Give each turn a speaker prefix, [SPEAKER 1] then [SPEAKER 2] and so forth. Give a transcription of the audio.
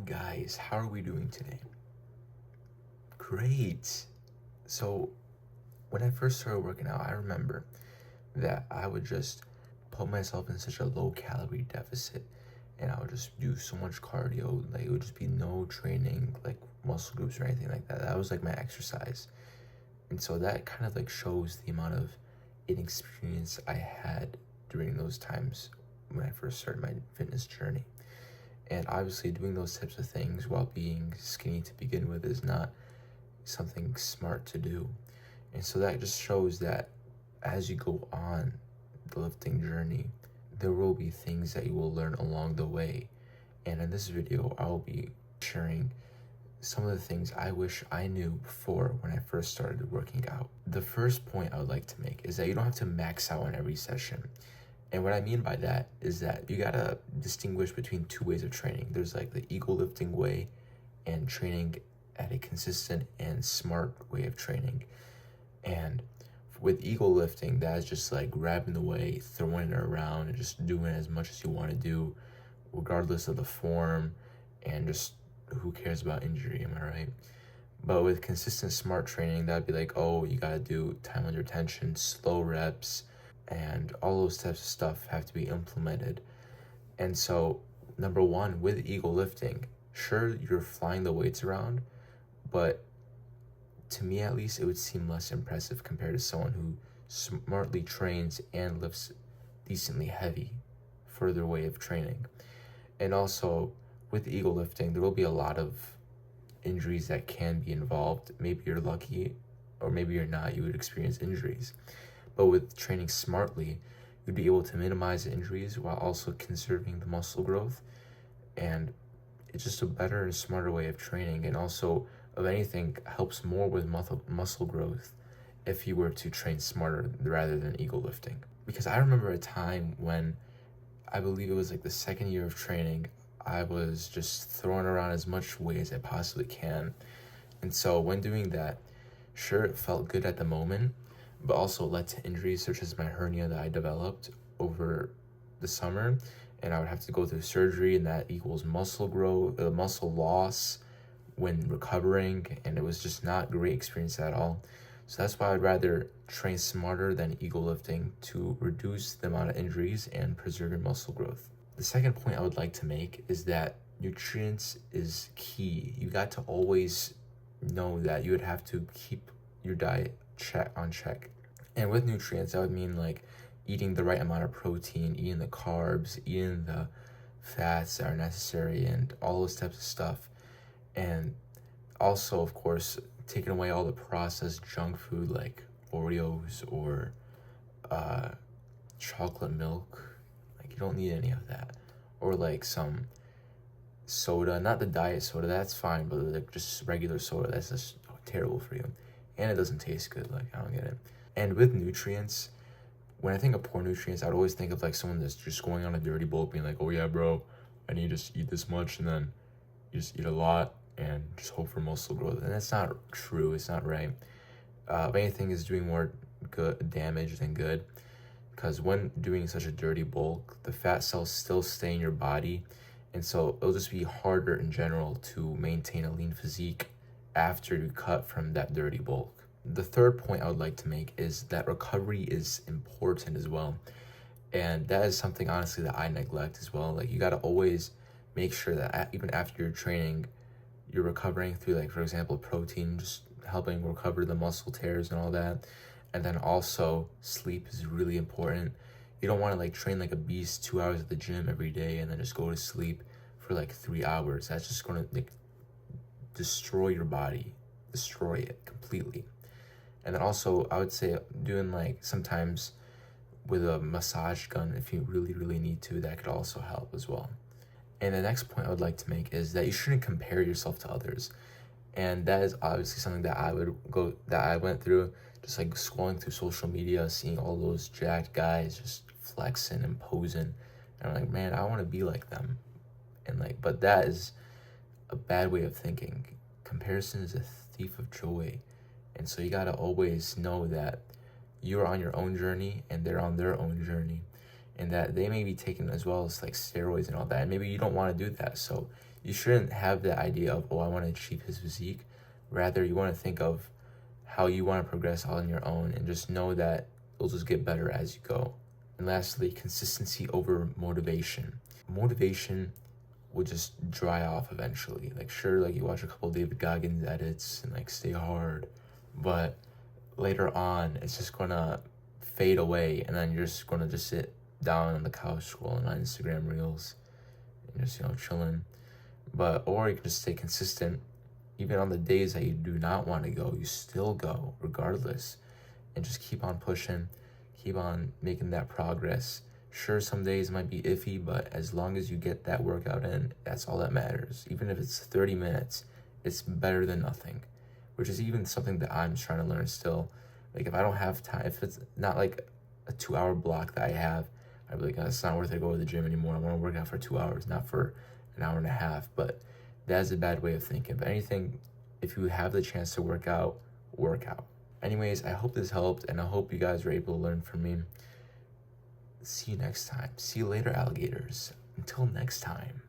[SPEAKER 1] Guys, how are we doing today? Great. So, when I first started working out, I remember that I would just put myself in such a low calorie deficit and I would just do so much cardio. Like, it would just be no training, like muscle groups or anything like that. That was like my exercise. And so that kind of like shows the amount of inexperience I had during those times when I first started my fitness journey. And obviously, doing those types of things while being skinny to begin with is not something smart to do. And so that just shows that as you go on the lifting journey, there will be things that you will learn along the way. And in this video, I will be sharing some of the things I wish I knew before when I first started working out. The first point I would like to make is that you don't have to max out on every session. And what I mean by that is that you gotta distinguish between two ways of training. There's like the ego lifting way and training at a consistent and smart way of training. And with ego lifting, that's just like grabbing the weight, throwing it around, and just doing as much as you want to do, regardless of the form, and just who cares about injury, am I right? But with consistent smart training, that'd be like, oh, you gotta do time under tension, slow reps, and all those types of stuff have to be implemented. And so, number one, with ego lifting, sure, you're flying the weights around, but to me at least, it would seem less impressive compared to someone who smartly trains and lifts decently heavy for their way of training. And also, with ego lifting, there will be a lot of injuries that can be involved. Maybe you're lucky, or maybe you're not, you would experience injuries. But with training smartly, you'd be able to minimize the injuries while also conserving the muscle growth. And it's just a better and smarter way of training. And also, of anything, helps more with muscle growth if you were to train smarter rather than ego lifting. Because I remember a time when I believe it was like the second year of training, I was just throwing around as much weight as I possibly can. And so when doing that, sure, it felt good at the moment, but also led to injuries such as my hernia that I developed over the summer. And I would have to go through surgery, and that equals muscle growth, muscle loss when recovering. And it was just not a great experience at all. So that's why I'd rather train smarter than ego lifting to reduce the amount of injuries and preserve your muscle growth. The second point I would like to make is that nutrients is key. You got to always know that you would have to keep your diet on check. And with nutrients, that would mean like eating the right amount of protein, eating the carbs, eating the fats that are necessary, and all those types of stuff. And also, of course, taking away all the processed junk food like Oreos or chocolate milk. Like, you don't need any of that. Or like some soda, not the diet soda, that's fine, but like just regular soda, that's just terrible for you. And it doesn't taste good, like, I don't get it. And with nutrients, when I think of poor nutrients, I'd always think of like someone that's just going on a dirty bulk, being like, oh yeah, bro, I need to just eat this much, and then you just eat a lot and just hope for muscle growth. And that's not true, it's not right. If anything, is doing more good damage than good, because when doing such a dirty bulk, the fat cells still stay in your body, and so it'll just be harder in general to maintain a lean physique after you cut from that dirty bulk. The third point I would like to make is that recovery is important as well. And that is something, honestly, that I neglect as well. Like, you got to always make sure that even after your training, you're recovering through, like, for example, protein, just helping recover the muscle tears and all that. And then also, sleep is really important. You don't want to like train like a beast 2 hours at the gym every day and then just go to sleep for like 3 hours. That's just going to like destroy your body, destroy it completely. And then also, I would say doing like sometimes with a massage gun, if you really, really need to, that could also help as well. And the next point I would like to make is that you shouldn't compare yourself to others. And that is obviously something that I went through, just like scrolling through social media, seeing all those jacked guys just flexing and posing. And I'm like, man, I want to be like them. And like, but that is a bad way of thinking. Comparison is a thief of joy. And so you got to always know that you're on your own journey and they're on their own journey, and that they may be taking as well as like steroids and all that. And maybe you don't want to do that. So you shouldn't have the idea of, oh, I want to achieve his physique. Rather, you want to think of how you want to progress all on your own, and just know that it'll just get better as you go. And lastly, consistency over motivation. Motivation will just dry off eventually. Like, sure, like you watch a couple David Goggins edits and like stay hard, but later on it's just gonna fade away, and then you're just gonna just sit down on the couch scrolling on Instagram reels and just, chilling. But or you can just stay consistent. Even on the days that you do not want to go, you still go regardless, and just keep on pushing, keep on making that progress. Sure, some days might be iffy, but as long as you get that workout in, that's all that matters. Even if it's 30 minutes, it's better than nothing, which is even something that I'm trying to learn still. Like, if I don't have time, if it's not like a 2 hour block that I have, I'd be like, oh, it's not worth it to go to the gym anymore. I want to work out for 2 hours, not for an hour and a half. But that's a bad way of thinking. But anything, if you have the chance to work out, work out. Anyways, I hope this helped, and I hope you guys were able to learn from me. See you next time. See you later, alligators. Until next time.